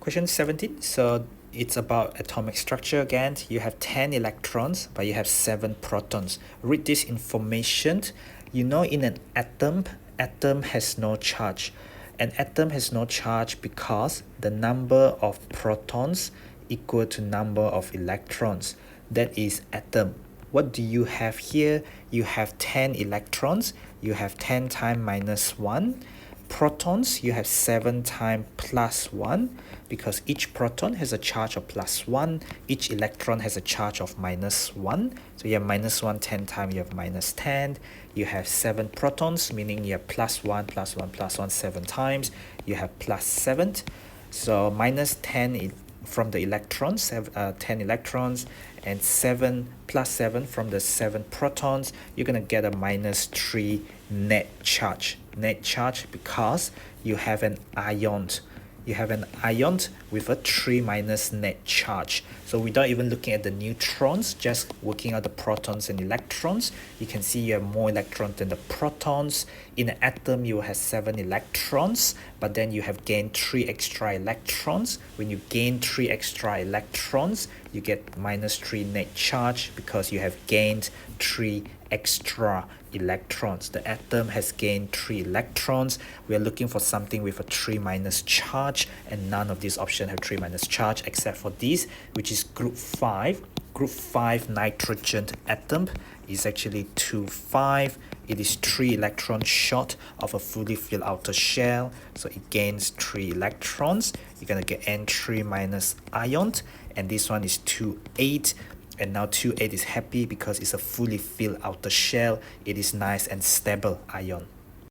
Question 17. So it's about atomic structure again. You have 10 electrons, but you have 7 protons. Read this information. You know, in an atom has no charge. An atom has no charge because the number of protons equal to number of electrons. That is atom. What do you have here? You have 10 electrons. You have 10 times minus 1. Protons, you have 7 times plus 1, because each proton has a charge of plus 1, each electron has a charge of minus 1. So you have minus 1 10 times, you have minus 10. You have 7 protons, meaning you have plus 1, plus 1, plus 1 7 times. You have plus 7. So minus 10 from the electrons, 10 electrons, and 7 plus 7 from the 7 protons, you're going to get a minus 3 net charge. Net charge because you have an ion. You have an ion with a 3 minus net charge. So without even looking at the neutrons, just working out the protons and electrons, you can see you have more electrons than the protons. In an atom, you have 7 electrons, but then you have gained 3 extra electrons. When you gain 3 extra electrons, you get minus 3 net charge because you have gained 3 extra electrons. The atom has gained 3 electrons. We are looking for something with a 3 minus charge, and none of these options have 3 minus charge except for this, which is group 5. Group 5 nitrogen atom is actually 2,5. It is 3 electrons short of a fully filled outer shell, so it gains 3 electrons. You're going to get N3 minus ion, and this one is 2,8. And now 2,8 is happy because it's a fully filled outer shell. It is nice and stable ion.